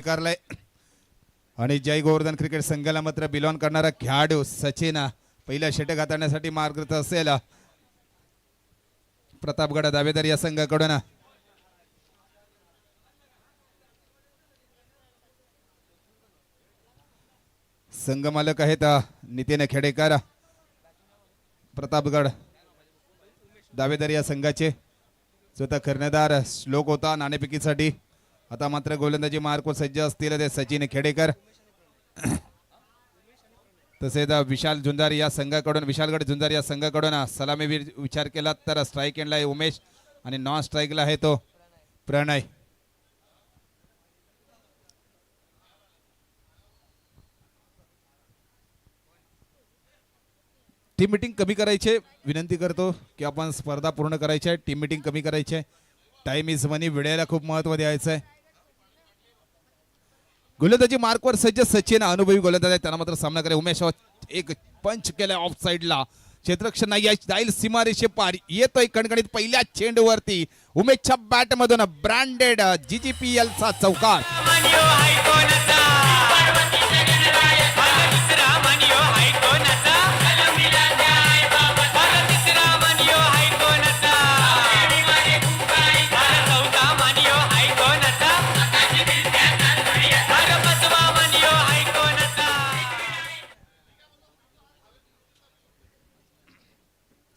स्वीकारलाय आणि जय गोवर्धन क्रिकेट संघाला मात्र बिलॉंग करणारा खेळाडू सचिन पहिल्या षटक हाताळण्यासाठी मार्गस्थ असेल. प्रतापगड दावेदार या संघाकडून संघ मालक आहेत नितीन खेडेकर. प्रतापगड दावेदार या संघाचे स्वतः कर्णधार श्लोक होता नाणेफेकीसाठी. आता मात्र गोलंदाजी मार्कवर सज्ज असतील ते सचिन खेडेकर. तसेच विशाल झुंजार या संघाकडून विशालगड झुंजार या संघाकडून सलामीवीर विचार केला तर स्ट्राईक एंडला आहे उमेश आणि नॉन स्ट्राईकला आहे तो प्रणय. टीम मीटिंग कमी करायचे विनंती करतो की आपण स्पर्धा पूर्ण करायची आहे. टीम मीटिंग कमी करायची आहे. टाइम इज मनी. वेळेला खूप महत्व द्यायचं आहे. गोलंदाजी मार्कवर सज्ज सचिन अनुभवी गोलंदाज आहे. त्यांना मात्र सामना करे उमेश एक पंच केलाय ऑफ साइडला. क्षेत्ररक्षण नाही जाईल सीमारेषे पार. येतोय कणकणीत पहिल्या चेंडूवरती उमेशच्या बॅट मधून ब्रँडेड GGPL चा चौकार.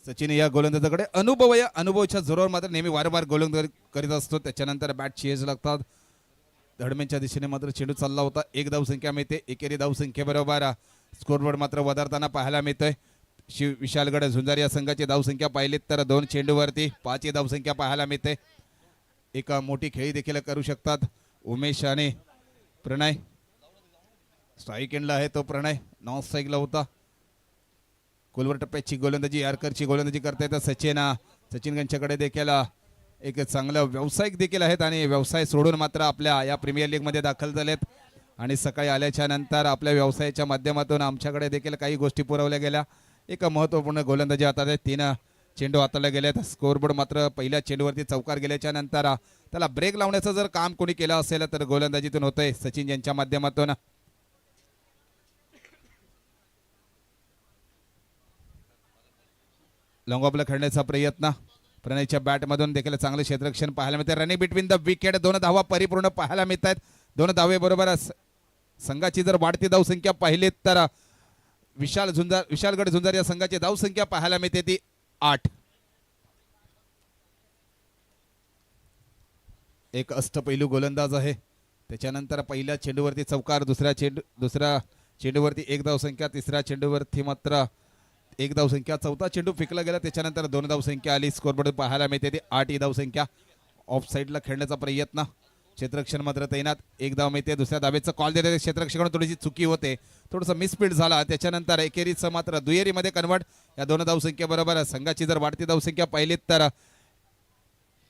सचिन या गोलंदाजाकडे अनुभवाच्या जोरावर मात्र नेहमी वारंवार गोलंदाजी करीत असतो. त्याच्यानंतर बॅट चेज लागतात. धडमेंच्या दिशेने मात्र चेंडू चालला होता. एक धावसंख्या मिळते. एकेरी धावसंख्येबरोबर स्कोरबोर्ड मात्र वधारताना पाहायला मिळतोय. विशालगड झुंजार या संघाची धावसंख्या पाहिलीत तर 2 चेंडूवरती 5 धावसंख्या पाहायला मिळते. एक मोठी खेळी देखील करू शकतात उमेश आणि प्रणय. स्ट्राईक एंडला आहे तो प्रणय. नॉन स्ट्राईकला होता. कोलवर टप्प्याची गोलंदाजी यारकरची गोलंदाजी करता येतं सचिन यांच्याकडे देखील एक चांगलं व्यावसायिक देखील आहेत आणि व्यवसाय सोडून मात्र आपल्या या प्रीमियर लीग मध्ये दाखल झालेत आणि सकाळी आल्याच्या नंतर आपल्या व्यवसायाच्या माध्यमातून आमच्याकडे देखील काही गोष्टी पुरवल्या गेल्या. एक महत्त्वपूर्ण गोलंदाजी हातात आहे. 3 चेंडू हाताळले गेलेत. स्कोरबोर्ड मात्र पहिल्या चेंडूवरती चौकार गेल्याच्या नंतर त्याला ब्रेक लावण्याचं जर काम कोणी केलं असेल तर गोलंदाजीतून होतंय सचिन यांच्या माध्यमातून. लॉंग ऑफला खेळण्याचा प्रयत्न प्रणयच्या बॅट मधून देखील चांगले क्षेत्ररक्षण पाहायला मिळते. Running between the wicket. 2 धावा परिपूर्ण पाहायला मिळत आहेत. 2 धावे बरोबर संघाची जर वाढती धावसंख्या पाहिली तर विशालगड झुंजार या संघाची धावसंख्या पाहायला मिळते ती 8. एक अष्टपैलू गोलंदाज आहे. त्याच्यानंतर पहिल्या चेंडूवरती चौकार. दुसऱ्या चेंडूवरती 1 धावसंख्या. तिसऱ्या चेंडूवरती मात्र 1 धावसंख्या. चौथा चेंडू फेकला गेला त्याच्यानंतर 2 धावसंख्या आली. स्कोरबोर्ड पाहायला मिळते ती 8 ही धावसंख्या. ऑफ साईडला खेळण्याचा प्रयत्न. क्षेत्ररक्षण मात्र तैनात. 1 धाव मिळते. दुसऱ्या धावेचं कॉल देते. क्षेत्ररक्षकाकडून थोडीशी चुकी होते. थोडंसं मिसफील्ड झाला. त्याच्यानंतर एकेरीचं मात्र दुहेरीमध्ये कन्वर्ट. या 2 धावसंख्येबरोबर संघाची जर वाढती धावसंख्या पाहिलीत तर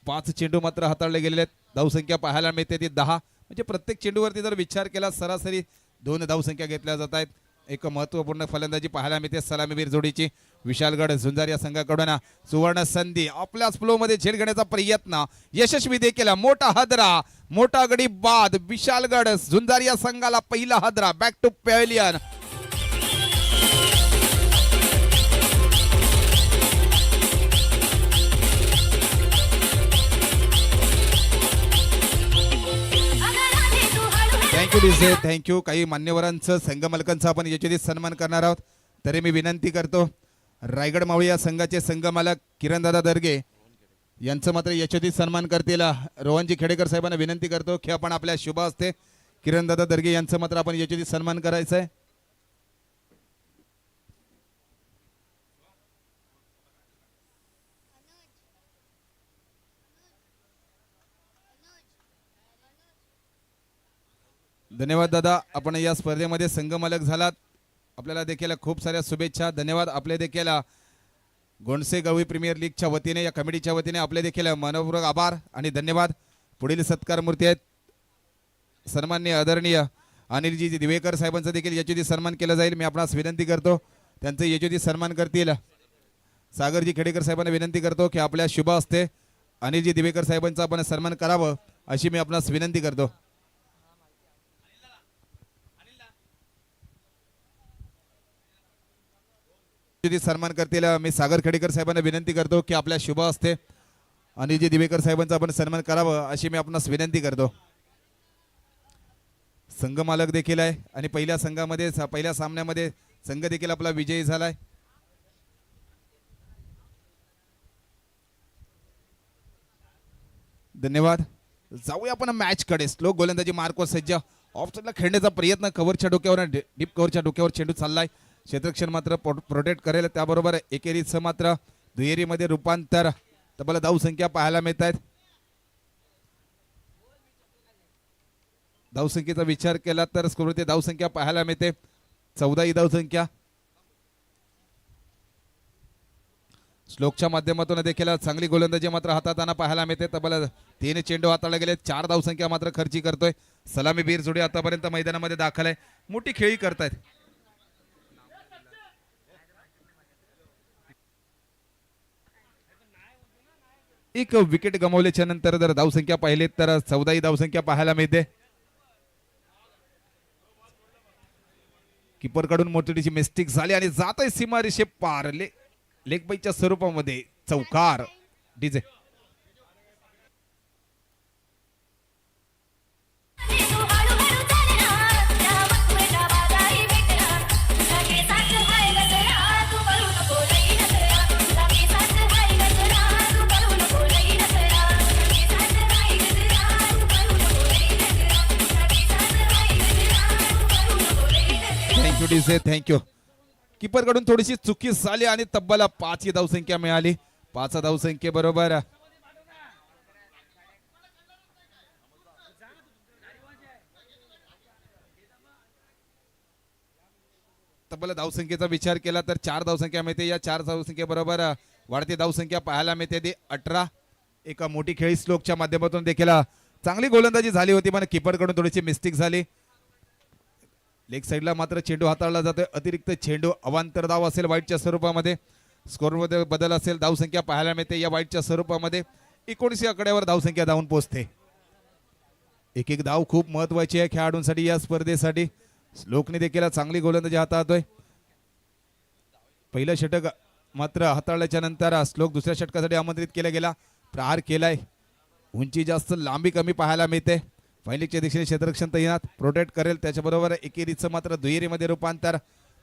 5 चेंडू मात्र हाताळले गेलेले आहेत. धावसंख्या पाहायला मिळते ती 10. म्हणजे प्रत्येक चेंडूवरती जर विचार केला सरासरी 2 धावसंख्या घेतल्या जात आहेत. एक महत्वपूर्ण फलंदाजी पाहायला मिळते सलामीवीर जोडीची. विशालगड झुंजार या संघाकडून सुवर्ण संधी. आपल्या फ्लो मध्ये झेल घेण्याचा प्रयत्न यशस्वी देखील. मोठा हादरा. मोठा गडी बाद. विशालगड झुंजार या संघाला पहिला हादरा. Back to pavilion. थँक्यू. काही मान्यवरांचं संघ मालकांचा आपण याच्यात सन्मान करणार आहोत. तरी मी विनंती करतो रायगड मावळी या संघाचे संघ मालक किरणदादा दर्गे यांचं मात्र याच्यात सन्मान करतील. रोहनजी खेडेकर साहेबांना विनंती करतो की आपण आपल्या शुभ हस्ते किरणदादा दर्गे यांचं मात्र आपण याच्यात सन्मान करायचं आहे. धन्यवाद दादा. आपण या स्पर्धेमध्ये संघ मालक झालात. आपल्याला देखील खूप साऱ्या शुभेच्छा. धन्यवाद. आपले देखील गोंडसे गवळी प्रीमियर लीगच्या वतीने या कमिटीच्या वतीने आपले देखील मनपूर्वक आभार आणि धन्यवाद. पुढील सत्कार मूर्ती आहेत सन्माननीय आदरणीय अनिलजी दिवेकर साहेबांचा देखील याची सन्मान केला जाईल. मी आपणास विनंती करतो त्यांचे याची सन्मान करतील. सागरजी खेडेकर साहेबांना विनंती करतो की आपल्या शुभ हस्ते अनिलजी दिवेकर साहेबांचा आपण सन्मान करावं अशी मी आपणास विनंती करतो. सन्मान करतील मी सागर खेडेकर साहेबांना विनंती करतो की आपल्या शुभ हस्ते अनिलजी दिवेकर साहेबांचा आपण सन्मान करावं अशी मी आपणास विनंती करतो. संघ मालक देखील आहे आणि पहिल्या संघामध्ये पहिल्या सामन्यामध्ये संघ देखील आपला विजयी झालाय. धन्यवाद. जाऊया आपण मॅच कडे. स्लो गोलंदाजी मार्को सज्जा ऑफसाईडला खेळण्याचा प्रयत्न कव्हरच्या डोक्यावर डीप कव्हरच्या डोक्यावर चेंडू चाललाय. क्षेत्ररक्षण मात्र प्रोटेक्ट करेल. त्याबरोबर एकेरीचं मात्र दुहेरीमध्ये रूपांतर. तब्बल धाव संख्या पाहायला मिळत आहेत. धावसंख्येचा विचार केला तर स्कोरवरती धावसंख्या पाहायला मिळते 14 ही धावसंख्या. श्लोकच्या माध्यमातून देखील चांगली गोलंदाजी मात्र हाताळताना पाहायला मिळते. तब्बल 3 चेंडू हाताळले गेले. 4 धावसंख्या मात्र खर्ची करतोय. सलामी बीर जोडी आतापर्यंत मैदानामध्ये दाखल आहे. मोठी खेळी करतायत. एक विकेट गमावल्याच्या नंतर जर धावसंख्या पाहिली तर 14 ही धावसंख्या पाहायला मिळते. कीपर कडून मोठीशी मिस्टेक झाली आणि जात आहे सीमारेषे पार. लेग बाईच्या स्वरूपामध्ये चौकार. DJ thank you DJ thank you. Keeper कडून थोडीशी चुकी झाली आणि तब्बल 5 ही धावसंख्या मिळाली. 5 धावसंख्येबरोबर तब्बल धावसंख्येचा विचार केला तर 4 धावसंख्या मिळते. या 4 धावसंख्येबरोबर वाढती धावसंख्या पाहायला मिळते ती 18. एका मोठी खेळी श्लोकच्या माध्यमातून देखील चांगली गोलंदाजी झाली होती पण कीपर कडून थोडीशी मिस्टेक झाली. लेग साईडला मात्र चेंडू हाताळला जातोय. अतिरिक्त चेंडू अवांतर धाव असेल वाईटच्या स्वरूपामध्ये. स्कोरमध्ये बदल असेल. धावसंख्या पाहायला मिळते या वाईटच्या स्वरूपामध्ये 19 आकड्यावर धावसंख्या धावून पोहोचते. एक एक धाव खूप महत्वाची आहे खेळाडूंसाठी या स्पर्धेसाठी. श्लोकने देखील चांगली गोलंदाजी हाताळतोय. पहिलं षटक मात्र हाताळल्याच्या नंतर श्लोक दुसऱ्या षटकासाठी आमंत्रित केला गेला. प्रहार केलाय. उंची जास्त लांबी कमी पाहायला मिळते. फायनलच्या दिशेने क्षेत्ररक्षण तैनात प्रोटेक्ट करेल. त्याच्याबरोबर एकेरीचं मात्र दुहेरीमध्ये रूपांतर.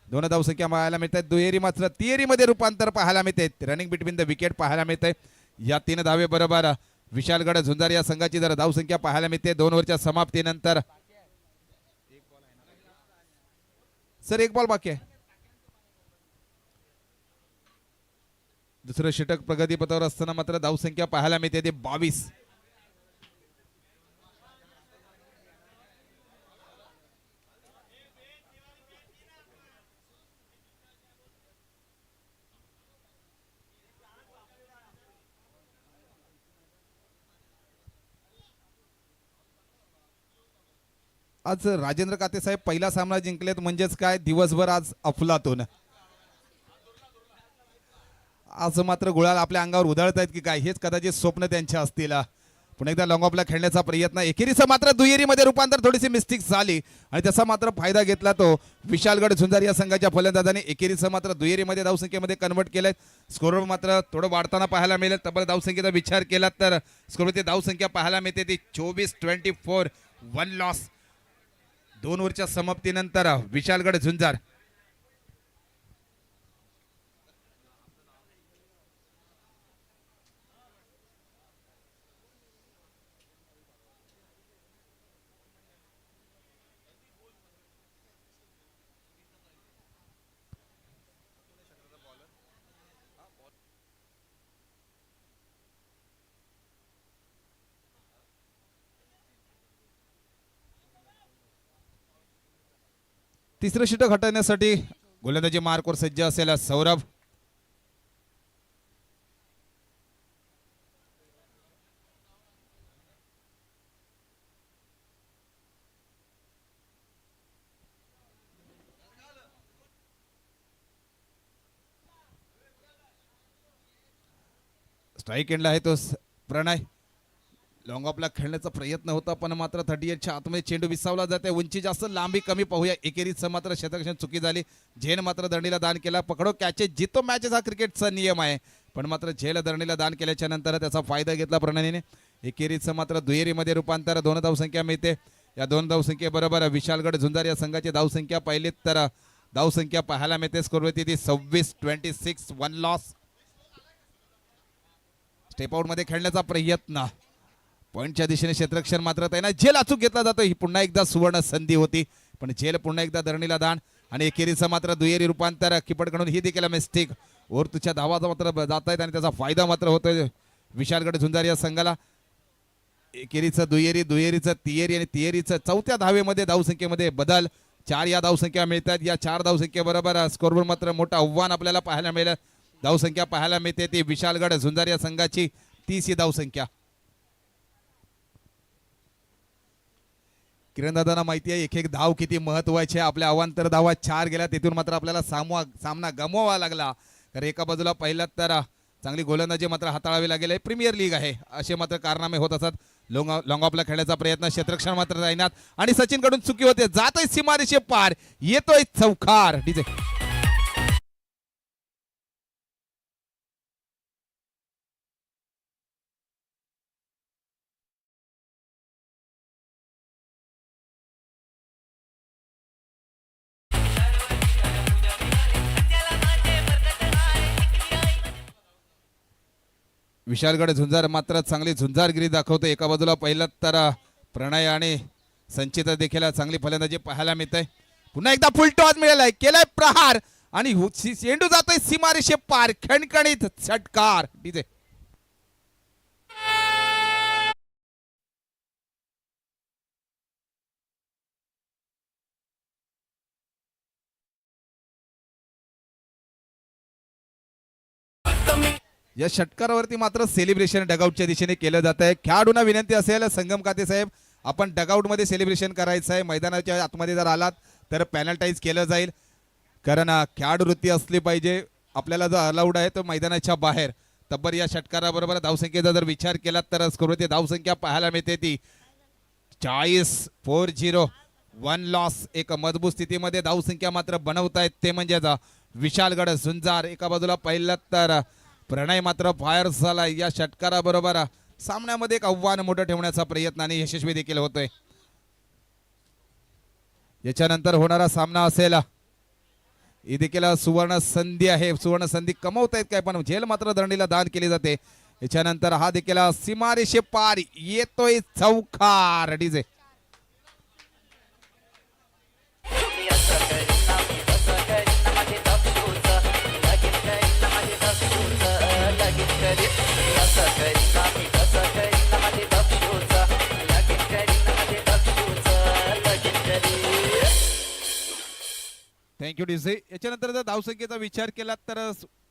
2 धावसंख्या पाहायला मिळतात. दुहेरी मात्र तिहेरीमध्ये रूपांतर पाहायला मिळते. रनिंग बिटवीन द विकेट पाहायला मिळते. या 3 धावे बरोबर विशालगड झुंजार या संघाची जर धावसंख्या पाहायला मिळते 2 ओव्हरच्या समाप्तीनंतर. सर 1 बॉल बाकी आहे. दुसरं षटक प्रगतीपथावर असताना मात्र धावसंख्या पाहायला मिळते ते 22. आज राजेंद्र काते साहेब पहिला सामना जिंकलेत म्हणजेच काय दिवसभर आज अफलातून. आज मात्र गुलाल आपल्या अंगावर उधळत आहेत की काय हेच कदाचित स्वप्न त्यांच्या असतील. पुन्हा एकदा लॉंग ऑफला खेळण्याचा प्रयत्न. एकेरीचं मात्र दुहेरीमध्ये रूपांतर थोडीशी मिस्टेक झाली आणि त्याचा मात्र फायदा घेतला तो विशालगड झुंजार या संघाच्या फलंदाजाने. एकेरीचं मात्र दुहेरीमध्ये धावसंख्येमध्ये कन्वर्ट केलंय. स्कोरवर मात्र थोडं वाढताना पाहायला मिळेल. तब्बल धावसंख्येचा विचार केला तर स्कोरवरती धावसंख्या पाहायला मिळते ती 24-24. 1 लॉस. 2 ओव्हरच्या समाप्तीनंतर विशालगड झुंजार. तिसरं षटक हटवण्यासाठी गोलंदाजी मार्कवर सज्ज असेल सौरभ. स्ट्राइक एंडला आहे तो प्रणय. लॉंग ऑफला खेळण्याचा प्रयत्न होता पण मात्र 38च्या आतमध्ये चेंडू विसावला जाते. उंची जास्त लांबी कमी पाहूया. एकेरीचं मात्र क्षेत्ररक्षण चुकी झाली. झेल मात्र दंडीला दान केला. पकडो कॅचेस जितो मॅचेस हा क्रिकेटचा नियम आहे. पण मात्र झेल दंडीला दान केल्याच्या नंतर त्याचा फायदा घेतला प्रणयने. एकेरीचं मात्र दुहेरीमध्ये रूपांतर. 2 धावसंख्या मिळते. या 2 धावसंख्येबरोबर विशालगड झुंजार या संघाची धावसंख्या पाहिली तर धावसंख्या पाहायला मिळते. स्कोरवरती ती 26-26 1 लॉस. स्टेप आउट मध्ये खेळण्याचा प्रयत्न. पॉईंटच्या दिशेने क्षेत्ररक्षण मात्र त्यांना झेल अचूक घेतला जातो. ही पुन्हा एकदा सुवर्ण संधी होती पण झेल पुन्हा एकदा धरणीला दान. आणि एकेरीचं मात्र दुहेरी रूपांतर. किपटकडून ही देखील मिस्टेक. ओरतूच्या धावा मात्र जात आहेत आणि त्याचा फायदा मात्र होतोय विशालगड झुंजार या संघाला. एकेरीचं दुहेरी, दुहेरीचं तिहेरी आणि तिहेरीचं चौथ्या धावेमध्ये धावसंख्येमध्ये बदल. 4 या धावसंख्या मिळतात. या 4 धावसंख्येबरोबर स्कोरवर मात्र मोठं आव्हान आपल्याला पाहायला मिळेल. धावसंख्या पाहायला मिळते ती विशालगड झुंजार या संघाची 30 ही धावसंख्या. किरणदादांना माहिती आहे एक एक धाव किती महत्वाची आहे. आपल्या अवांतर धावा 4 गेल्या तिथून मात्र आपल्याला सामना गमवावा लागला. तर एका बाजूला पहिला तर चांगली गोलंदाजी मात्र हाताळावी लागेल. प्रीमियर लीग आहे असे मात्र कारनामे होत असतात. लॉंग ऑफला खेळण्याचा प्रयत्न. क्षेत्ररक्षण मात्र तैनात आणि सचिन कडून चुकी होते. जातोय सीमारेषे पार. येतोय चौकार. डीजे विशालगड झुंजार मात्र चांगली झुंजारगिरी दाखवतो. एका बाजूला पहिला तर प्रणय आणि संचित देखील चांगली फलंदाजी पाहायला मिळते. पुन्हा एकदा फुल टॉस मिळालाय. केलाय प्रहार आणि चेंडू जातोय सीमारेषे पार. खणखणीत षटकार. डीजे या षटकारावरती मात्र सेलिब्रेशन डगआउटच्या दिशेने केलं जात आहे. खेळाडूंना विनंती असेल संगम खाते साहेब आपण डगआउट मध्ये सेलिब्रेशन करायचं आहे. मैदानाच्या आतमध्ये जर आलात तर पॅनल्टाईज केलं जाईल. कारण खेळाडू वृत्ती असली पाहिजे. आपल्याला जर अलाउड आहे तर मैदानाच्या बाहेर. तब्बर या षटकाराबरोबर धावसंख्येचा जर विचार केला तर स्कोरवरती धावसंख्या पाहायला मिळते ती 40 1 लॉस. एक मजबूत स्थितीमध्ये धावसंख्या मात्र बनवतायत ते म्हणजे विशालगड झुंजार. एका बाजूला पहिला तर प्रणय मात्र फायर झाला. या षटकाराबरोबर सामन्यामध्ये एक आव्हान मोठं ठेवण्याचा प्रयत्न आणि यशस्वी देखील होतोय. याच्यानंतर होणारा सामना असेल ही देखील सुवर्ण संधी आहे. सुवर्ण संधी कमवतायत काय पण झेल मात्र दंडीला दान केली जाते. याच्यानंतर हा देखील सीमारेषे पार. येतोय चौकार. DJ thank you DJ. याच्यानंतर जर धावसंख्येचा विचार केला तर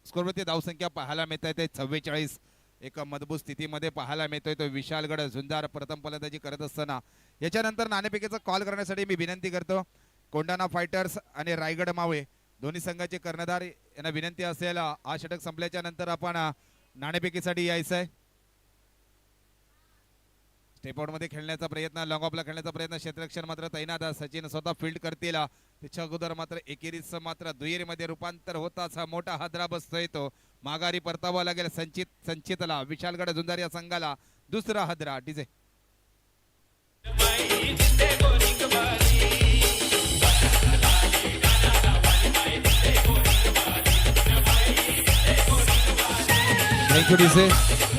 स्कोरवरती धावसंख्या पाहायला मिळत आहे 44. एक मजबूत स्थितीमध्ये पाहायला मिळतोय तो विशालगड झुंजार प्रथम फलंदाजी करत असताना. याच्यानंतर नाणेफेकीचा कॉल करण्यासाठी मी विनंती करतो कोंढाणा फायटर्स आणि रायगड मावळे दोन्ही संघाचे कर्णधार यांना विनंती असेल हा षटक संपल्याच्या नंतर आपण नाणेफेकीसाठी यायचं आहे. स्टेप आउट मध्ये खेळण्याचा प्रयत्न. लॉंग ऑफला खेळण्याचा प्रयत्न. क्षेत्ररक्षण मात्र तैनात. सचिन स्वतः फील्ड करतील. त्याच्या अगोदर मात्र एकेरीचं मात्र दुहेरीमध्ये रूपांतर होताच मोठा हादरा बसतोय तो. माघारी परतावा लागेल संचितला. विशालगड झुंजार या संघाला दुसरा हादरा. DJ thank you DJ.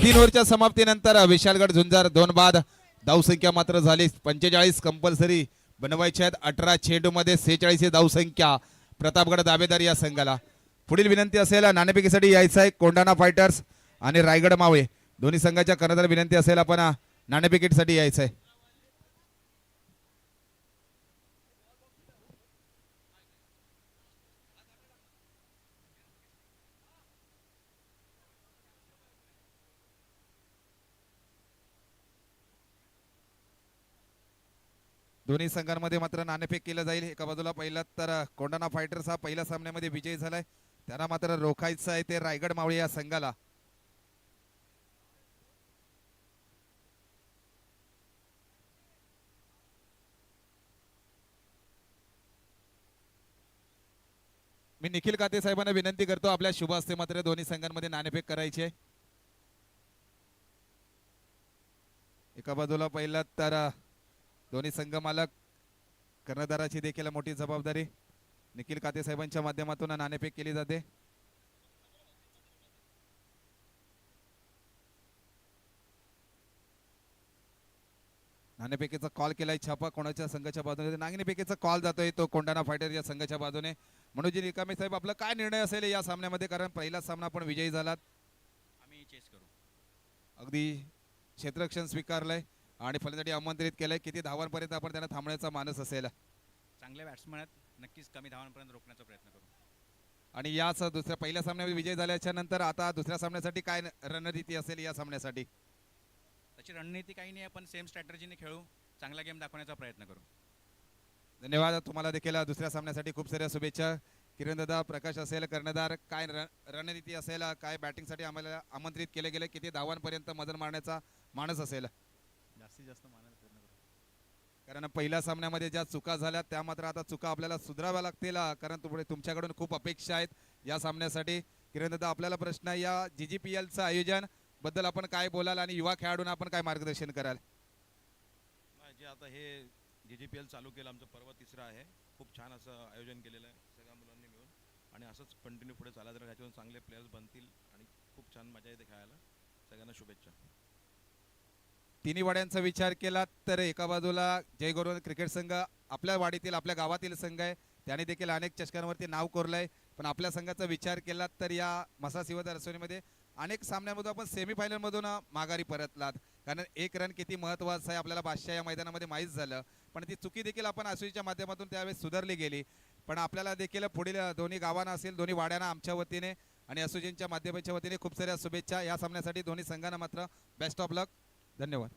3 ओव्हरच्या समाप्तीनंतर विशालगड झुंजार 2 बाद. धावसंख्या मात्र झाली 45 कंपल्सरी बनवायच्या आहेत. 18 चेंडू मध्ये 46 धावसंख्या. प्रतापगड दावेदार या संघाला. पुढील विनंती असेल नाणेफेकीसाठी यायचं आहे कोंढाणा फायटर्स आणि रायगड मावळे दोन्ही संघाच्या कर्णधार विनंती असेल आपण नाणेफेकीसाठी यायचं आहे. दोन्ही संघांमध्ये मात्र नाणेफेक केलं जाईल. एका बाजूला पहिला तर कोंढाणा फायटर्स हा पहिल्या सामन्यामध्ये विजयी झालाय. त्यांना मात्र रोखायचं आहे ते रायगड मावळे या संघाला. मी निखिल काते साहेबांना विनंती करतो आपल्या शुभ हस्ते मात्र दोन्ही संघांमध्ये नाणेफेक करायची आहे. एका बाजूला पहिला तर दोन्ही संघ मालक कर्णधाराची देखील मोठी जबाबदारी निखिल काते साहेबांच्या माध्यमातून नाणेफेक केली जाते. नाणेफेकीचा कॉल केलाय छापा कोणाच्या संघाच्या बाजूने. नाणेफेकीचा कॉल जातोय तो कोंडाणा फायटर या संघाच्या बाजूने. मनोजी निकामे साहेब आपला काय निर्णय असेल या सामन्यामध्ये, कारण पहिला सामना आपण विजयी झालात. आम्ही चेस करू. अगदी क्षेत्ररक्षण स्वीकारलंय आणि फलंदाजी आमंत्रित केलंय. किती धावांपर्यंत आपण त्यांना थांबण्याचा मानस असेल. चांगले बॅट्समन आहेत, नक्कीच कमी धावांपर्यंत रोखण्याचा प्रयत्न करू. आणि याच दुसऱ्या पहिल्या सामन्यामध्ये विजय झाल्याच्या नंतर आता दुसऱ्या सामन्यासाठी काय रणनीती असेल या सामन्यासाठी? त्याची रणनीती काही नाही, आपण सेम स्ट्रॅटर्जीने खेळू, चांगला गेम दाखवण्याचा प्रयत्न करू. धन्यवाद. तुम्हाला देखील दुसऱ्या सामन्यासाठी खूप साऱ्या शुभेच्छा. किरण दादा, प्रकाश असेल, कर्णधार, काय रणनीती असेल, काय बॅटिंगसाठी आम्हाला आमंत्रित केले गेले, किती धावांपर्यंत मजल मारण्याचा मानस असेल? जास्तीत जास्त मानायला प्रयत्न करू. कारण पहिल्या सामन्यामध्ये ज्या चुका झाल्या त्या मात्र आता चुका आपल्याला सुधाराव्या लागतील, कारण तुमच्याकडून खूप अपेक्षा आहेत या सामन्यासाठी. किरण दादा, आपल्याला प्रश्न आहे, या GGPLचं आयोजन बद्दल आपण काय बोलाल आणि युवा खेळाडूंना आपण काय मार्गदर्शन कराल? जे आता हे GGPL चालू केलं, आमचं पर्व तिसरं आहे. खूप छान असं आयोजन केलेलं आहे सगळ्या मुलांनी मिळून, आणि असंच कंटिन्यू पुढे चालत राहिलं, ह्याच्यातून चांगले प्लेयर्स बनतील आणि खूप छान मजा येते खेळायला. सगळ्यांना शुभेच्छा. तिन्ही वाड्यांचा विचार केला तर एका बाजूला जय गौरव क्रिकेट संघ आपल्या वाडीतील आपल्या गावातील संघ आहे, त्याने देखील अनेक चषकांवरती नाव कोरलंय. पण आपल्या संघाचा विचार केला तर या मसा सिवदा रसोनीमध्ये अनेक सामन्यामधून आपण सेमीफायनलमधून माघारी परतलात, कारण एक रन किती महत्त्वाचं आहे आपल्याला बादशाह या मैदानामध्ये माहीत झालं. पण ती चुकी देखील आपण आसुईच्या माध्यमातून त्यावेळेस सुधारली गेली. पण आपल्याला देखील पुढील दोन्ही गावांना असेल, दोन्ही वाड्यांना आमच्या वतीने आणि असुजींच्या माध्यमाच्या वतीने खूप साऱ्या शुभेच्छा. या सामन्यासाठी दोन्ही संघांना मात्र बेस्ट ऑफ लक. धन्यवाद.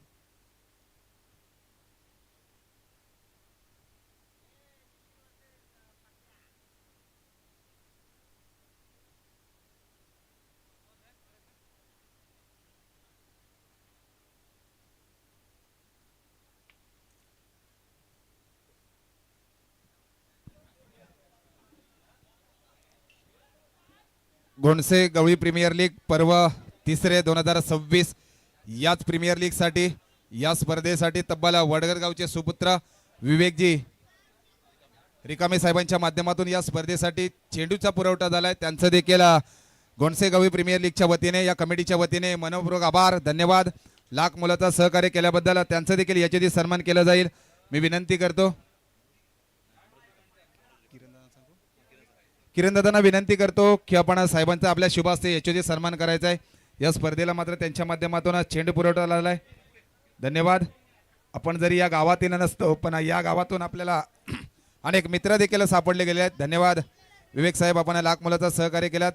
घोणसे गवळी प्रीमियर लीग पर्व तिसरे 2026 याच प्रीमियर लीग साठी या स्पर्धेसाठी तब्बल वडगर गावचे सुपुत्र विवेकजी रिकामे साहेबांच्या माध्यमातून या स्पर्धेसाठी चेंडूचा पुरवठा झालाय. त्यांचं देखील घोणसे गवळी प्रीमियर लीगच्या वतीने या कमिटीच्या वतीने मनपूर्वक आभार, धन्यवाद. लाख मुलाचा सहकार्य केल्याबद्दल त्यांचं देखील याच्याशी सन्मान केला जाईल. मी विनंती करतो किरण दादांना विनंती करतो की आपण साहेबांचा आपल्या शुभ हस्ते याच्याशी सन्मान करायचा आहे. या स्पर्धेला मात्र त्यांच्या माध्यमातून चेंडू पुरवठा झाला आहे. धन्यवाद. आपण जरी या गावातील नसतो पण या गावातून आपल्याला अनेक मित्र देखील सापडले गेले आहेत. धन्यवाद विवेक साहेब, आपण लाख मुलाचा सहकार्य केलात.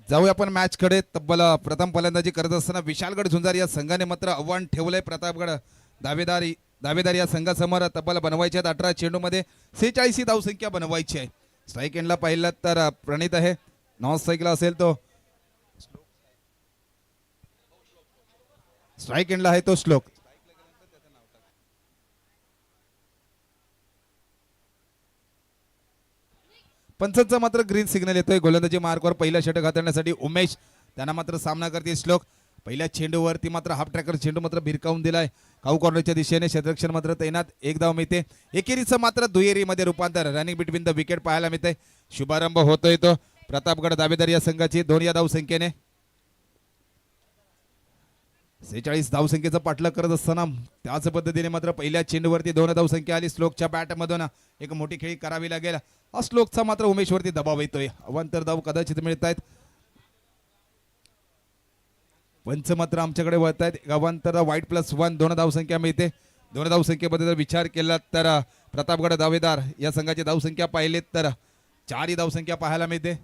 जाऊया आपण मॅच कडे. तब्बल प्रथम फलंदाजी करत असताना विशालगड झुंजार या संघाने मात्र आव्हान ठेवलंय. प्रतापगड दावेदार या संघासमोर तब्बल बनवायचे आहेत 18 चेंडूमध्ये 46 धावसंख्या बनवायची आहे. स्ट्राईक एंडला पाहिलं तर प्रणित आहे, नॉन स्ट्राईकला असेल तो स्ट्राईक एंडला आहे तो श्लोक. पंचांचा मात्र ग्रीन सिग्नल येतोय. गोलंदाजी मार्कवर पहिला षटक हाताळण्यासाठी उमेश, त्यांना मात्र सामना करते श्लोक. पहिल्या चेंडूवरती मात्र हाफ ट्रॅकर चेंडू मात्र भिरकावून दिलाय. काऊ कॉर्नरच्या दिशेने क्षेत्ररक्षण मात्र तैनात. एक धाव मिळते. एकेरीचं मात्र दुहेरीमध्ये रूपांतर रनिंग बिटवीन द विकेट पाहायला मिळते. शुभारंभ होतोय तो प्रतापगड दावेदार या संघाची 2 या धाव संख्येने. 46 धावसंख्येचा पाठलाग करत असताना त्याच पद्धतीने मात्र पहिल्या चेंडूवरती 2 धावसंख्या आली. श्लोकच्या बॅटमधून एक मोठी खेळी करावी लागेल. श्लोकचा मात्र उमेशवरती दबाव येतोय. अवांतर धाव कदाचित मिळत आहेत. पंच मात्र आमच्याकडे वळत आहेत. गावांतर वाईट +1 2 धावसंख्या मिळते. 2 धावसंख्येमध्ये जर विचार केला तर प्रतापगड दावेदार या संघाची धावसंख्या पाहिलीत तर 4 ही धावसंख्या पाहायला मिळते.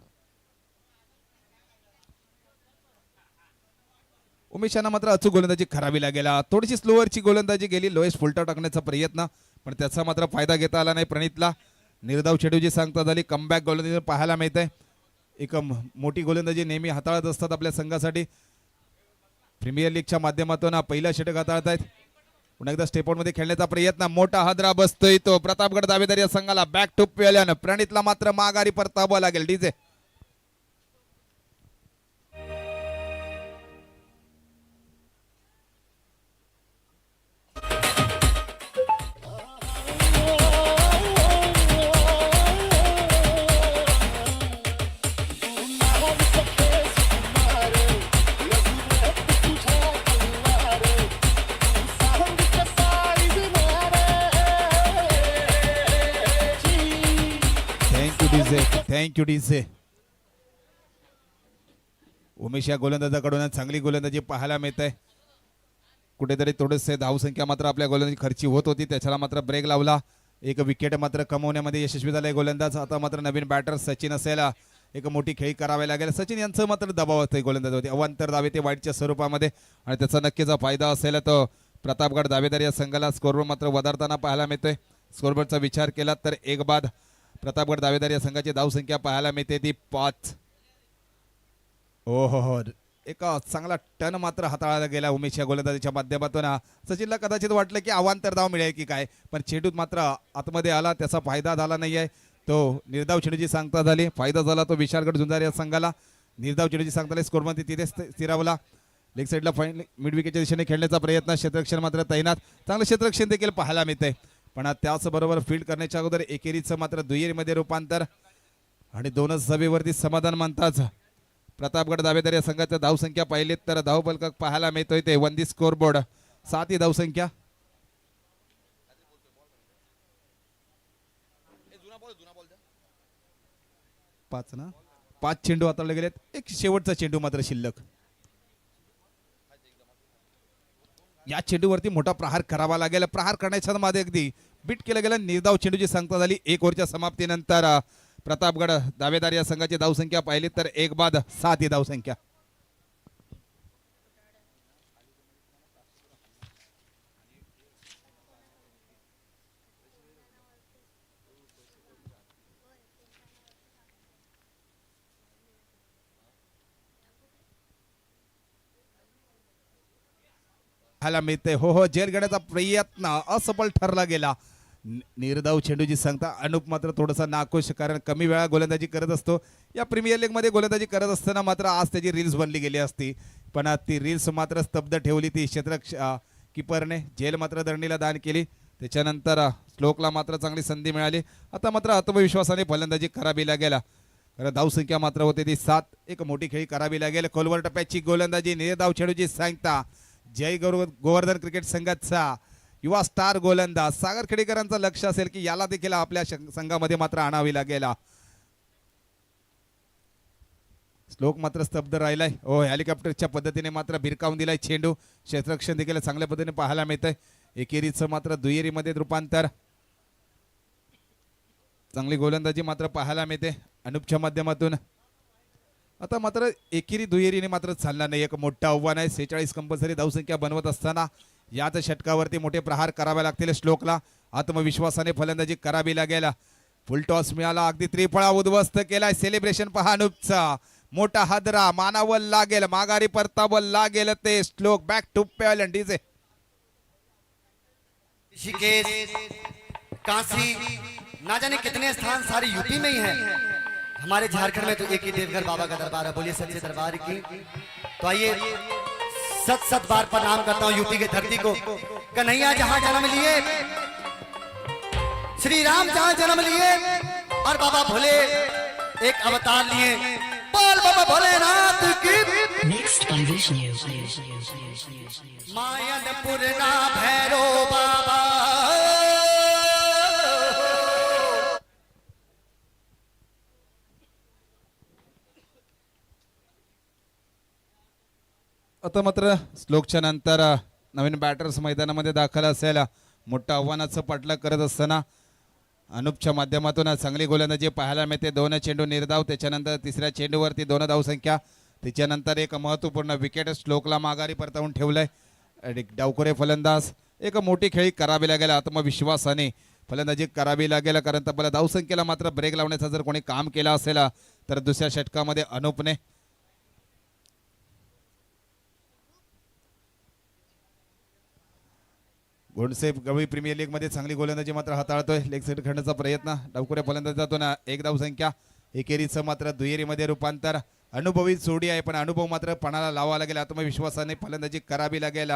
उमेश यांना मात्र अचूक गोलंदाजी करावी लागेल. थोडीशी स्लोअरची गोलंदाजी गेली, लोएस्ट फुलटा टाकण्याचा प्रयत्न, पण त्याचा मात्र फायदा घेता आला नाही प्रणितला. निर्धाव चेंडूची सांगता झाली. कमबॅक गोलंदाजी पाहायला मिळते. एक मोठी गोलंदाजी नेहमी हाताळत असतात आपल्या संघासाठी. प्रीमियर लीगच्या माध्यमातून पहिला षटक हाताळत आहेत. पुन्हा एकदा स्टेपआउट मध्ये खेळण्याचा प्रयत्न, मोठा हादरा बसतोय तो प्रतापगड दावेदार या संघाला. बॅक टू पेल्यानं प्रणितला मात्र माघारी परतावं लागेल. DJ thank you DJ. उमेश या गोलंदाजाकडून चांगली गोलंदाजी पाहायला मिळते. कुठेतरी थोडेसे धावसंख्या मात्र आपल्या गोलंदाजी खर्ची होत होती, त्याच्याला मात्र ब्रेक लावला. एक विकेट मात्र कमवण्यामध्ये यशस्वी झालाय गोलंदाज. आता मात्र नवीन बॅटर सचिन असेल, एक मोठी खेळी करावी लागेल. सचिन यांचं मात्र दबाव असते गोलंदाजावरती. अवांतर दावे ते वाईटच्या स्वरूपामध्ये, आणि त्याचा नक्कीच फायदा असेल तो प्रतापगड दावेदार या संघाला स्कोरवर मात्र वधारताना पाहायला मिळतोय. स्कोरबोर्डचा विचार केला तर एक बाद प्रतापगड दावेदार या संघाची धावसंख्या पाहायला मिळते ती 5. हो, एक चांगला टर्न मात्र हाताळायला गेला उमेश या गोलंदाजीच्या माध्यमातून. सचिनला कदाचित वाटलं की अवांतर धाव मिळेल की काय, पण चेंडूत मात्र आतमध्ये आला, त्याचा फायदा झाला नाहीये. तो निर्धाव चेंडूची सांगता झाली, फायदा झाला तो विशालगड झुंजार या संघाला. निर्धाव चेंडूची सांगता झाली, स्कोरमध्ये तिथे स्थिरावला. लेग साईडला मिड विकेटच्या दिशेने खेळण्याचा प्रयत्न, क्षेत्ररक्षण मात्र तैनात. चांगलं क्षेत्ररक्षण देखील पाहायला मिळते, पण त्याचबरोबर फील्ड करण्याच्या अगोदर एकेरीचं मात्र दुहेरीमध्ये रूपांतर, आणि 2च धावेवरती समाधान म्हणताच प्रतापगड दावेदार या संघाच्या धावसंख्या पाहिलीत तर धावफलक पाहायला मिळतोय ते वंदी स्कोरबोर्ड 7 ही धावसंख्या. 5 चेंडू हाताळले गेलेत. एक शेवटचा चेंडू मात्र शिल्लक. या चेंडूवरती मोठा प्रहार करावा लागेल. प्रहार करण्याच्या मध्ये अगदी बीट केलं गेलं. निर्धाव चेंडूची सांगता झाली. 1 ओव्हरच्या समाप्तीनंतर प्रतापगड दावेदार या संघाची धावसंख्या पाहिली तर एक बाद 7 ही धावसंख्या. मिळते हो, जेल घेण्याचा प्रयत्न असफल ठरला गेला. निर्धाव चेंडूची सांगता. अनुप मात्र थोडासा नाखुश, कारण कमी वेळा गोलंदाजी करत असतो. या प्रीमियर लीग मध्ये गोलंदाजी करत असताना मात्र आज त्याची रील्स बनली गेली असती, पण ती रील्स मात्र स्तब्ध ठेवली ती कीपरने. जेल मात्र दंडीला दान केली. त्याच्यानंतर श्लोकला मात्र चांगली संधी मिळाली. आता मात्र आत्मविश्वासाने फलंदाजी करावी लागेल, कारण धावसंख्या मात्र होते ती 7. एक मोठी खेळी करावी लागेल. खोलवर टप्प्याची गोलंदाजी. निर्धाव चेंडूची सांगता. जय गोवर्धन क्रिकेट संघाचा युवा स्टार गोलंदाज सागर खेडेकरांचं लक्ष असेल की याला देखील आपल्या संघामध्ये मात्र आणावी लागेल. श्लोक मात्र स्तब्ध राहिलाय. हेलिकॉप्टरच्या पद्धतीने मात्र भिरकावून दिलाय चेंडू. क्षेत्ररक्षण देखील चांगल्या पद्धतीने पाहायला मिळतंय. एकेरीचं मात्र दुहेरीमध्ये रूपांतर. चांगली गोलंदाजी मात्र पाहायला मिळते अनुपच्या माध्यमातून. आता मात्र एकेरी दुहेरीने मात्र चालणार नाही. एक मोठं आव्हान आहे. 46 कंपल्सरी धावसंख्या बनवत असताना याच षटकावरती मोठे प्रहार करावे लागतील. श्लोकला आत्मविश्वासाने फलंदाजी करावी लागेल. फुल टॉस मिळाला. अगदी त्रिफळा उद्ध्वस्त केलाय. सेलिब्रेशन पहा अनुपचा. मोठा हादरा मानावं लागेल, माघारी परतावं लागेल ते. श्लोक back to pavilion. DJ Rishikesh, Kashi, ना जाने कितने स्थान सारी यूपी में ही है. हमारे झारखंड में तो एक ही देवघर बाबा का दरबार है. बोलिए सच्चे दरबार की. तो आइए सत बार प्रणाम करता हूँ यूपी की धरती को. कन्हैया जहाँ जन्म लिए, श्री राम जहाँ जन्म लिए, और बाबा भोले एक अवतार लिए. बोल बाबा भोलेनाथ की. Next on Vision News. मायनपुरना Bhairo बाबा. आता मात्र श्लोकच्या नंतर नवीन बॅटर्स मैदानामध्ये दाखल असेल. मोठं आव्हानाचं पाठलाग करत असताना अनुपच्या माध्यमातून चांगली गोलंदाजी पाहायला मिळते. 2 चेंडू निर्धाव, त्याच्यानंतर तिसऱ्या चेंडूवरती 2 धावसंख्या, त्याच्यानंतर एक महत्त्वपूर्ण विकेट श्लोकला माघारी परतवून ठेवलंय. आणि डावखोरे फलंदाज, एक मोठी खेळी करावी लागेल, आत्मविश्वासाने फलंदाजी करावी लागेल, कारण तब्बल धावसंख्येला मात्र ब्रेक लावण्याचं जर कोणी काम केलं असेल तर दुसऱ्या षटकामध्ये अनुपने. गोंडसेफ गवळी प्रीमियर लीग मध्ये चांगली गोलंदाजी मात्र हाताळतोय. लेग साईड खेळण्याचा प्रयत्न, डावखोऱ्या फलंदाजातून 1 धावसंख्या, एकेरीचं मात्र दुहेरीमध्ये रूपांतर. अनुभवी जोडी आहे, पण अनुभव मात्र पणाला लावावा लागेल, आत्मविश्वासाने फलंदाजी करावी लागेल.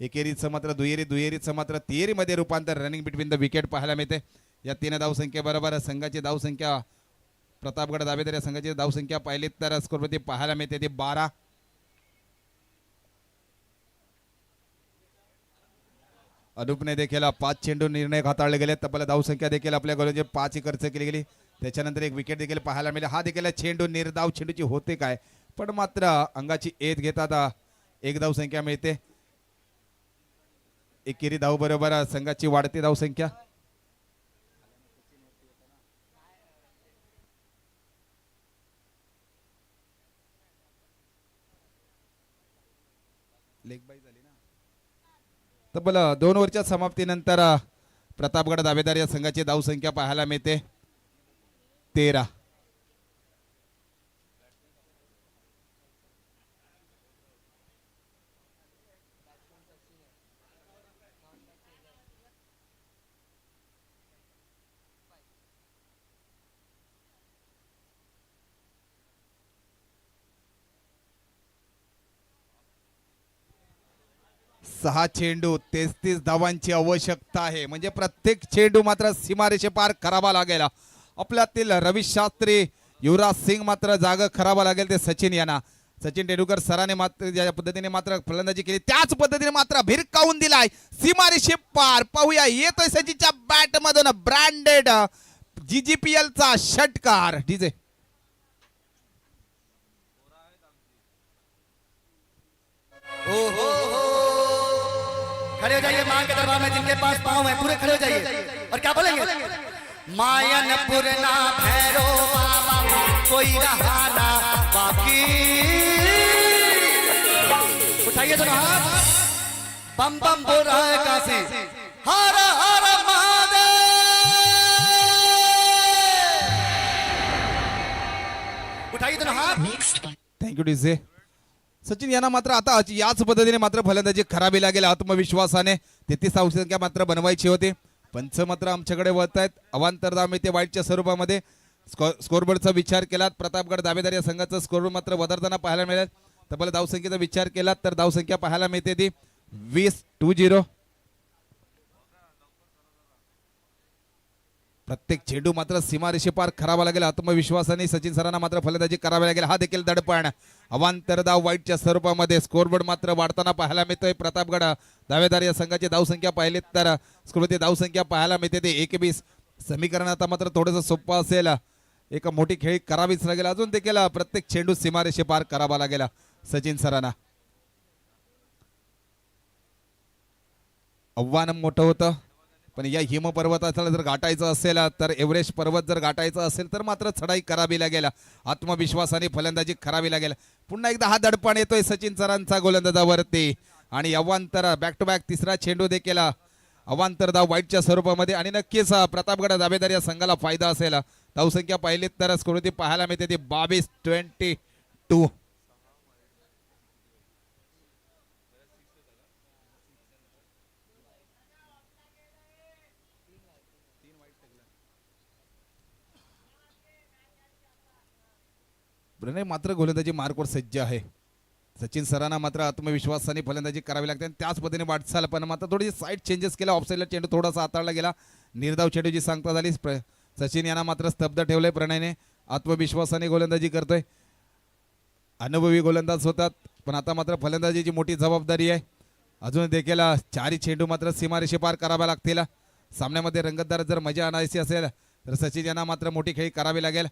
एकेरीचं मात्र दुहेरीचं मात्र तिहेरीमध्ये रूपांतर. रनिंग बिटवीन द विकेट पाहायला मिळते. या 3 धावसंख्येबरोबर संघाची धावसंख्या, प्रतापगड दावेदार या संघाची धावसंख्या पाहिली तर स्कोरवरती पाहायला मिळते ती 12. अनुपने देखील 5 चेंडू निर्णय हाताळले गेले. तब्बल धावसंख्या देखील आपल्या गोलंदाजी 5 खर्च केली गेली. त्याच्यानंतर एक विकेट देखील पाहायला मिळाली. हा देखील चेंडू निर्धाव, चेंडूची होते काय, पण मात्र अंगाची एद घेतात 1 धावसंख्या मिळते. एकेरी धाव बरोबर संघाची वाढती धावसंख्या. तब्बल 2 ओव्हरच्या समाप्तीनंतर प्रतापगड दावेदार या संघाची धावसंख्या पाहायला मिळते 13. सहा चेंडू 33 धावांची आवश्यकता आहे, म्हणजे प्रत्येक चेंडू मात्र सीमारेषे पार करावा लागेल. आपल्यातील रवी शास्त्री, युवराज सिंग मात्र जागा करावा लागेल ते सचिन यांना. सचिन तेंडुलकर सरांनी मात्र ज्या पद्धतीने मात्र फलंदाजी केली त्याच पद्धतीने मात्र भिरकावून दिलाय सीमारेषे पार. पाहूया, येतोय सचिनच्या बॅट मधून ब्रँडेड GGPL चा षटकार. डीजे खड़े हो जाइए मां के दरबार में, जिनके पास पाँव है पूरे खड़े हो जाइए और क्या बोलेंगे? मायनपुर ना भैरो बाबा कोई रहा ना बाकी। उठाइए दोनों हाथ, बम बम बोल रहा है काशी, हर हर महादेव। उठाइए दोनों हाथ। Thank you DJ. सचिन यांना मात्र आता याच पद्धतीने मात्र फलंदाजी करावी लागेल आत्मविश्वासाने. 33 धावसंख्या मात्र बनवायची होती. पंच मात्र आमच्याकडे वळत आहेत. अवांतर धाव मिळते वाईटच्या स्वरूपामध्ये. स्कोरबोर्डचा विचार केलात प्रतापगड दावेदार या संघाचा स्कोरबोर्ड मात्र बदलताना पाहायला मिळेल. तब्बल धावसंख्येचा विचार केलात तर धावसंख्या पाहायला मिळते ती 20-20. प्रत्येक चेंडू मात्र सीमारेषे पार करावा लागेल आत्मविश्वासाने. सचिन सरांना मात्र फलंदाजी करावी लागेल. हा देखील दडपण अवांतर धाव वाईटच्या स्वरूपामध्ये. स्कोरबोर्ड मात्र वाढताना पाहायला मिळतोय. प्रतापगड दावेदार या संघाची धावसंख्या पाहिली तर स्कोरवरती धावसंख्या पाहायला मिळते ते 21. समीकरण आता मात्र थोडंसं सोपं असेल. एक मोठी खेळी करावीच लागेल. अजून देखील प्रत्येक चेंडू सीमारेषे पार करावा लागेल सचिन सरांना. आव्हान मोठं होतं, पण या हिम पर्वताला जर गाठायचं असेल तर, एव्हरेस्ट पर्वत जर गाठायचं असेल तर मात्र चढाई करावी लागेल. आत्मविश्वासाने फलंदाजी करावी लागेल. पुन्हा एकदा हा दडपण येतोय सचिन सरांचा गोलंदाजावरती. आणि अवांतर बॅक टू बॅक तिसरा चेंडू देखील अवांतर धाव वाईटच्या स्वरूपामध्ये. आणि नक्कीच प्रतापगड दावेदार या संघाला फायदा असेल. धावसंख्या पाहिली तर स्कोरवरती पाहायला मिळते ती 22-22. प्रणय मात्र गोलंदाजी मार्कवर सज्ज आहे. सचिन सरांना मात्र आत्मविश्वासाने फलंदाजी करावी लागते. आणि त्याच पद्धतीने वाटचाल, पण मात्र थोडी साईड चेंजेस केला. ऑफसाईडला चेंडू थोडासा हाताळला गेला. निर्धाव चेंडूची सांगता झाली. सचिन यांना मात्र स्तब्ध ठेवलंय. प्रणयने आत्मविश्वासाने गोलंदाजी करतोय. अनुभवी गोलंदाज होतात, पण आता मात्र फलंदाजीची मोठी जबाबदारी आहे. अजून देखील 4 चेंडू मात्र सीमारेषे पार कराव्या लागतील. सामन्यामध्ये रंगतदार जर मजा आणायची असेल तर सचिन यांना मात्र मोठी खेळी करावी लागेल.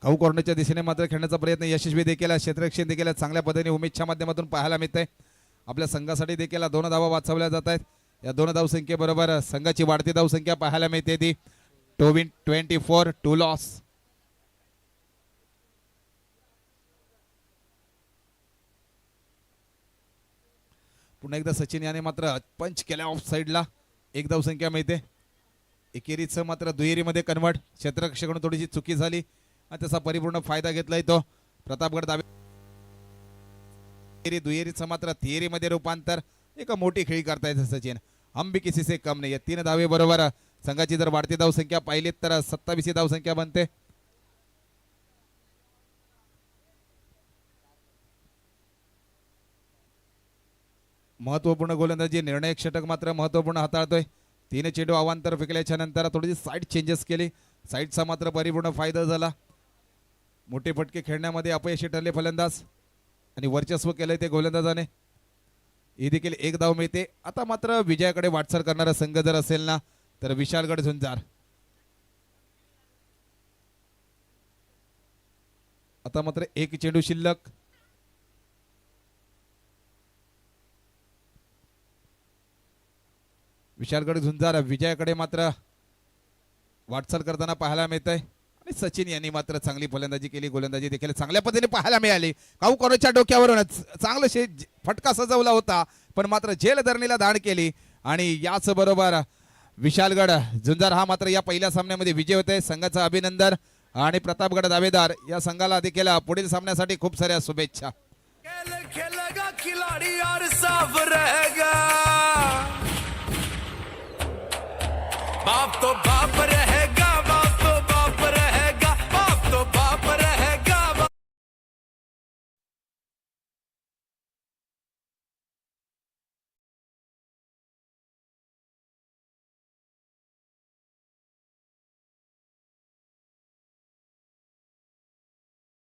काऊ कॉर्नरच्या दिशेने मात्र खेळण्याचा प्रयत्न यशस्वी देखील आहे. क्षेत्ररक्षण देखील चांगल्या पद्धतीने उमेदच्या माध्यमातून पाहायला मिळतंय. आपल्या संघासाठी देखील 2 धावा वाचवल्या जात आहेत. या 2 धावसंख्येबरोबर संघाची वाढती धावसंख्या पाहायला मिळते ती 24 2 लॉस. पुन्हा एकदा सचिन याने मात्र पंच केल्या ऑफ साईडला. 1 धावसंख्या मिळते. एकेरीचं मात्र दुहेरीमध्ये कन्वर्ट. क्षेत्ररक्षकाकडून थोडीशी चुकी झाली आणि त्याचा परिपूर्ण फायदा घेतलाय तो प्रतापगड दावे. दुहेरीचं मात्र तिहेरीमध्ये रूपांतर. एक मोठी खेळी करता येते सचिन. हम भी किसी से कम नाही. या 3 धावे बरोबर संघाची जर वाढती धावसंख्या पाहिलीत तर 27 धावसंख्या बनते. महत्वपूर्ण गोलंदाजी निर्णायक षटक मात्र महत्वपूर्ण हाताळतोय. 3 चेंडू अवांतर फेकल्याच्या नंतर थोडीशी साईड चेंजेस केली. साईडचा मात्र परिपूर्ण फायदा झाला. मोठे फटके खेळण्यामध्ये अपयशी ठरले फलंदाज आणि वर्चस्व केलंय ते गोलंदाजाने. ही देखील 1 धाव मिळते. आता मात्र विजयाकडे वाटचाल करणारा संघ जर असेल ना तर विशालगड झुंजार. आता मात्र 1 चेंडू शिल्लक. विशालगड झुंजार विजयाकडे मात्र वाटचाल करताना पाहायला मिळत आहे. आणि सचिन यांनी मात्र चांगली फलंदाजी केली. गोलंदाजी देखील चांगल्या पद्धतीने पाहायला मिळाली. काऊ कॉर्नरच्या डोक्यावरूनच चांगलं फटका सजवला होता पण मात्र जेल धरणीला धाड केली. आणि याच बरोबर विशालगड झुंजार हा मात्र या पहिल्या सामन्यामध्ये विजय होते. संघाचं अभिनंदन आणि प्रतापगड दावेदार या संघाला देखील पुढील सामन्यासाठी खूप साऱ्या शुभेच्छा. खेलेगा खिलाड़ी और साफ रहेगा. बाप तो बाप रहेगा.